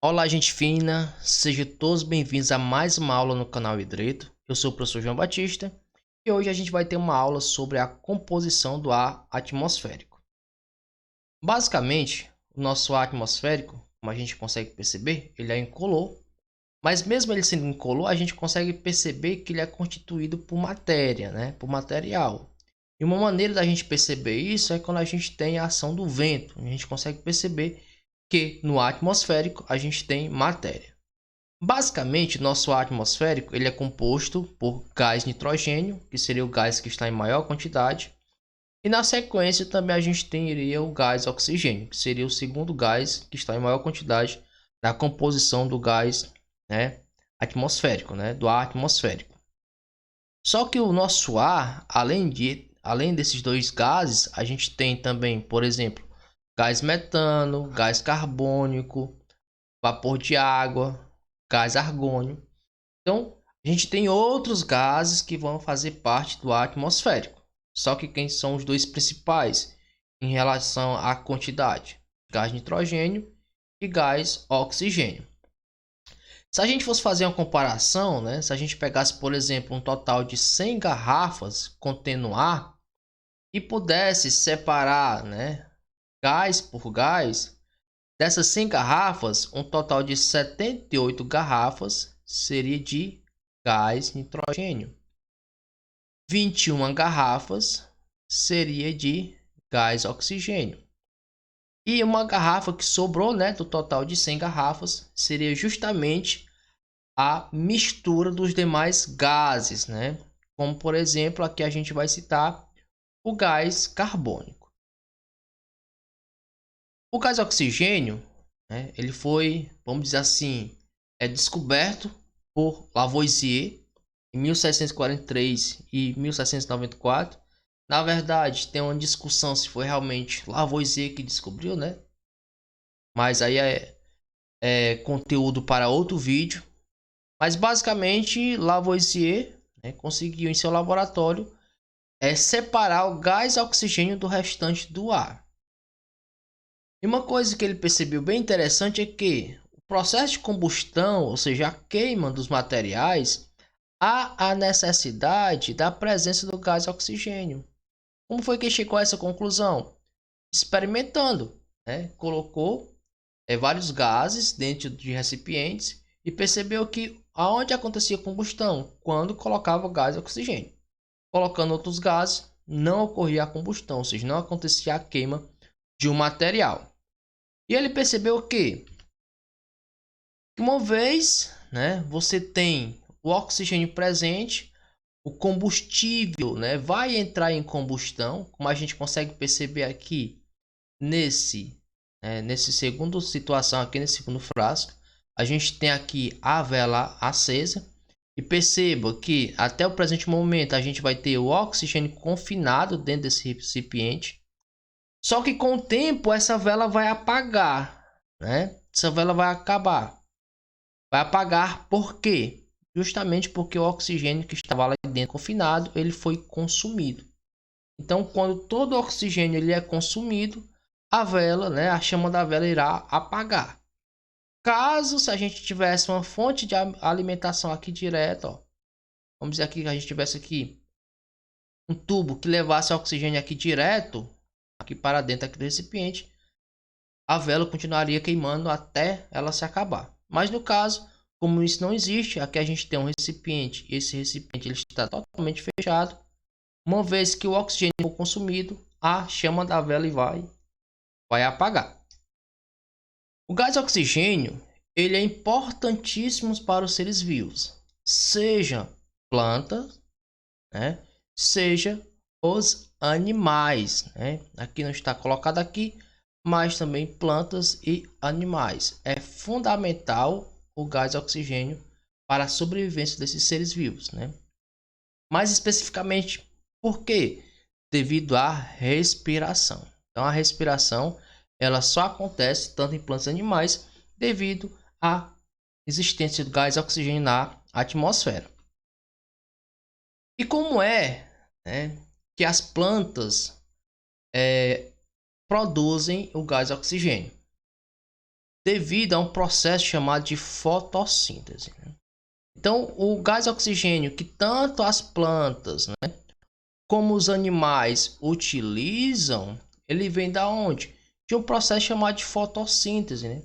Olá, gente fina, sejam todos bem-vindos a mais uma aula no canal Hidreto. Eu sou o professor João Batista e hoje a gente vai ter uma aula sobre a composição do ar atmosférico. Basicamente, o nosso ar atmosférico, como a gente consegue perceber, ele é incolor, mas mesmo ele sendo incolor, a gente consegue perceber que ele é constituído por matéria, né? Por material. E uma maneira da gente perceber isso é quando a gente tem a ação do vento. A gente consegue perceber que no ar atmosférico a gente tem matéria. Basicamente, nosso ar atmosférico ele é composto por gás nitrogênio, que seria o gás que está em maior quantidade, e na sequência também a gente teria o gás oxigênio, que seria o segundo gás que está em maior quantidade na composição do gás, né, atmosférico, né, do ar atmosférico. Só que o nosso ar, além desses dois gases, a gente tem também, por exemplo, gás metano, gás carbônico, vapor de água, gás argônio. Então, a gente tem outros gases que vão fazer parte do ar atmosférico. Só que quem são os dois principais em relação à quantidade? Gás nitrogênio e gás oxigênio. Se a gente fosse fazer uma comparação, né? Se a gente pegasse, por exemplo, um total de 100 garrafas contendo ar e pudesse separar, né, gás por gás, dessas 100 garrafas, um total de 78 garrafas seria de gás nitrogênio. 21 garrafas seria de gás oxigênio. E uma garrafa que sobrou, né, do total de 100 garrafas, seria justamente a mistura dos demais gases, né? Como por exemplo, aqui a gente vai citar o gás carbônico. O gás oxigênio, né, ele foi, vamos dizer assim, descoberto por Lavoisier em 1743 e 1794. Na verdade, tem uma discussão se foi realmente Lavoisier que descobriu, né? Mas aí é conteúdo para outro vídeo. Mas basicamente, Lavoisier, né, conseguiu em seu laboratório separar o gás oxigênio do restante do ar. E uma coisa que ele percebeu bem interessante é que o processo de combustão, ou seja, a queima dos materiais, há a necessidade da presença do gás oxigênio. Como foi que chegou a essa conclusão? Experimentando, né? Colocou vários gases dentro de recipientes e percebeu que aonde acontecia combustão? Quando colocava gás oxigênio. Colocando outros gases, não ocorria a combustão, ou seja, não acontecia a queima de um material. E ele percebeu que uma vez, né, você tem o oxigênio presente, o combustível, né, vai entrar em combustão, como a gente consegue perceber aqui nesse segundo situação aqui, nesse segundo frasco. A gente tem aqui a vela acesa e perceba que até o presente momento a gente vai ter o oxigênio confinado dentro desse recipiente. Só que com o tempo essa vela vai apagar, né? Essa vela vai acabar. Vai apagar por quê? Justamente porque o oxigênio que estava lá dentro confinado, ele foi consumido. Então, quando todo o oxigênio ele é consumido, a vela, né, a chama da vela irá apagar. Caso se a gente tivesse uma fonte de alimentação aqui direto, ó, vamos dizer aqui que a gente tivesse aqui um tubo que levasse oxigênio aqui direto, aqui para dentro aqui do recipiente, a vela continuaria queimando até ela se acabar. Mas no caso, como isso não existe, aqui a gente tem um recipiente, esse recipiente ele está totalmente fechado. Uma vez que o oxigênio for consumido, a chama da vela vai apagar. O gás oxigênio ele é importantíssimo para os seres vivos, seja plantas, né, seja os animais, né? Aqui não está colocado aqui, mas também plantas e animais. É fundamental o gás oxigênio para a sobrevivência desses seres vivos, né? Mais especificamente, por quê? Devido à respiração. Então, a respiração ela só acontece tanto em plantas e animais devido à existência do gás oxigênio na atmosfera. E como né, que as plantas produzem o gás oxigênio? devido a um processo chamado de fotossíntese, né? Então, o gás oxigênio que tanto as plantas, né, como os animais utilizam, ele vem da onde? De um processo chamado de fotossíntese, né?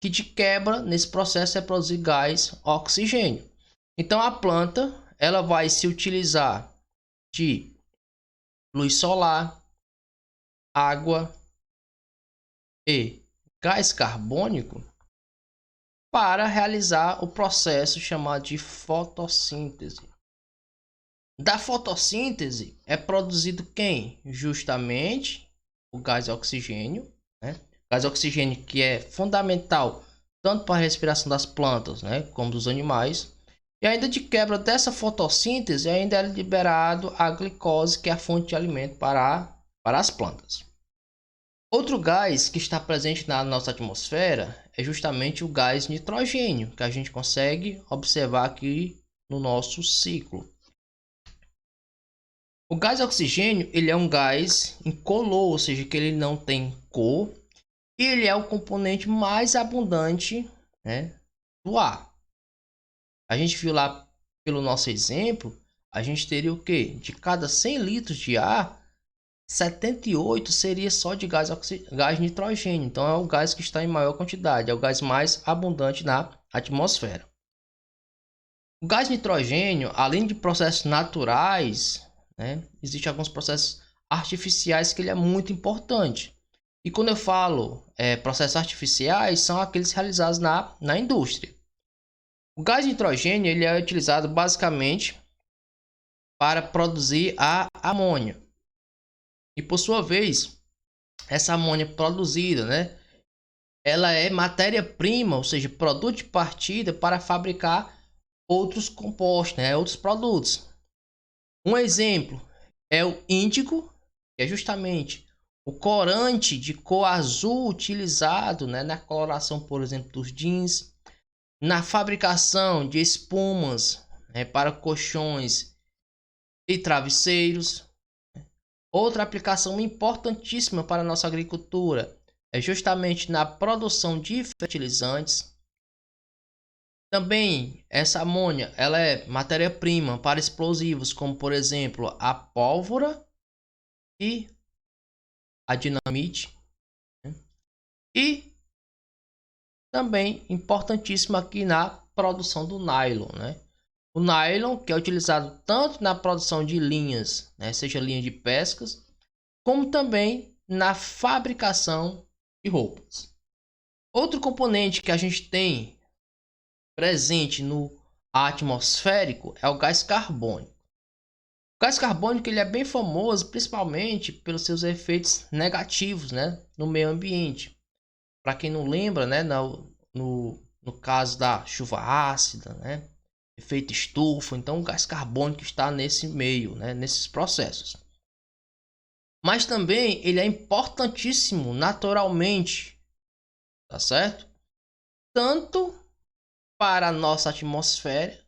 Que de quebra nesse processo é produzir gás oxigênio. Então a planta ela vai se utilizar de luz solar, água e gás carbônico para realizar o processo chamado de fotossíntese. Da fotossíntese é produzido quem? Justamente o gás oxigênio, né? Gás oxigênio que é fundamental tanto para a respiração das plantas, né, como dos animais. E ainda de quebra dessa fotossíntese ainda é liberado a glicose, que é a fonte de alimento para as plantas. Outro gás que está presente na nossa atmosfera é justamente o gás nitrogênio, que a gente consegue observar aqui no nosso ciclo. O gás oxigênio ele é um gás incolor, ou seja, que ele não tem cor, e ele é o componente mais abundante, né, do ar. A gente viu lá pelo nosso exemplo, a gente teria o que? De cada 100 litros de ar, 78 seria só de gás nitrogênio. Então é o gás que está em maior quantidade, é o gás mais abundante na atmosfera. O gás nitrogênio, além de processos naturais, né, existem alguns processos artificiais que ele é muito importante. E quando eu falo processos artificiais, são aqueles realizados na indústria. O gás nitrogênio ele é utilizado basicamente para produzir a amônia. E por sua vez, essa amônia produzida, né, ela é matéria-prima, ou seja, produto de partida para fabricar outros compostos, né, outros produtos. Um exemplo é o índigo, que é justamente o corante de cor azul utilizado, né, na coloração, por exemplo, dos jeans, na fabricação de espumas, né, para colchões e travesseiros. Outra aplicação importantíssima para a nossa agricultura é justamente na produção de fertilizantes. Também essa amônia ela é matéria-prima para explosivos, como por exemplo a pólvora e a dinamite, né? E também importantíssima aqui na produção do nylon, né? O nylon que é utilizado tanto na produção de linhas, né, seja linha de pescas, como também na fabricação de roupas. Outro componente que a gente tem presente no atmosférico é o gás carbônico. O gás carbônico ele é bem famoso, principalmente pelos seus efeitos negativos, né, no meio ambiente. Para quem não lembra, né, no caso da chuva ácida, né, efeito estufa, então o gás carbônico está nesse meio, né, nesses processos. Mas também ele é importantíssimo naturalmente, tá certo? Tanto para a nossa atmosfera,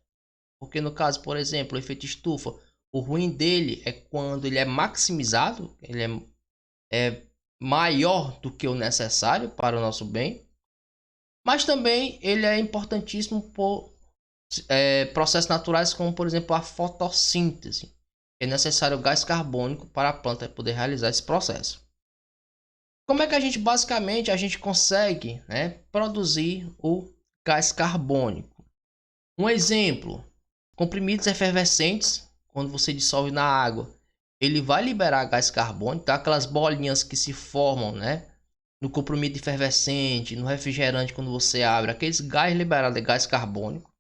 porque no caso, por exemplo, o efeito estufa, o ruim dele é quando ele é maximizado, ele é maior do que o necessário para o nosso bem, mas também ele é importantíssimo por processos naturais como, por exemplo, a fotossíntese. É necessário gás carbônico para a planta poder realizar esse processo. Como é que a gente basicamente consegue, né, produzir o gás carbônico? Um exemplo, comprimidos efervescentes, quando você dissolve na água, ele vai liberar gás carbônico, tá? Aquelas bolinhas que se formam, né, no comprimido efervescente, no refrigerante quando você abre, aqueles gás liberados é gás carbônico.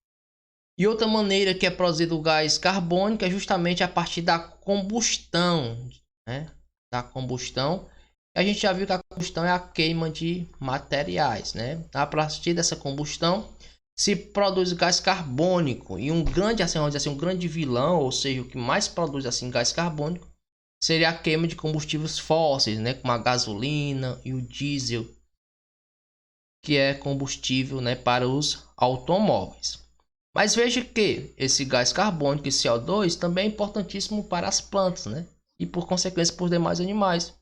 E outra maneira que é produzido o gás carbônico é justamente a partir da combustão, né? Da combustão. A gente já viu que a combustão é a queima de materiais, né? A partir dessa combustão se produz gás carbônico e um grande, assim, vamos dizer assim, um grande vilão, ou seja, o que mais produz assim gás carbônico seria a queima de combustíveis fósseis, né? Como a gasolina e o diesel, que é combustível, né, para os automóveis. Mas veja que esse gás carbônico, esse CO2, também é importantíssimo para as plantas, né? E por consequência para os demais animais.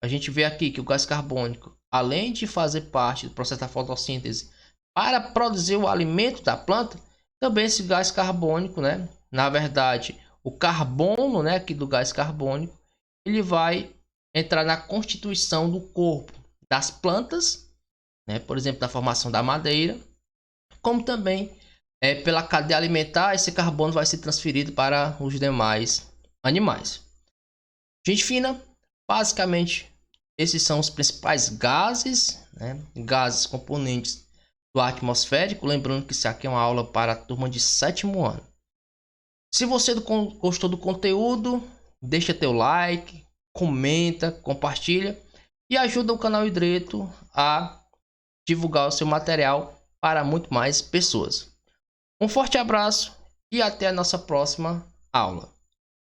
A gente vê aqui que o gás carbônico, além de fazer parte do processo da fotossíntese para produzir o alimento da planta, também esse gás carbônico, né? Na verdade, o carbono, né, aqui do gás carbônico, ele vai entrar na constituição do corpo das plantas, né? Por exemplo, na formação da madeira, como também pela cadeia alimentar, esse carbono vai ser transferido para os demais animais. Gente fina, basicamente esses são os principais gases, né? Gases componentes do ar atmosférico. Lembrando que isso aqui é uma aula para a turma de 7º ano. Se você gostou do conteúdo, deixa teu like, comenta, compartilha e ajuda o canal Hidreto a divulgar o seu material para muito mais pessoas. Um forte abraço e até a nossa próxima aula.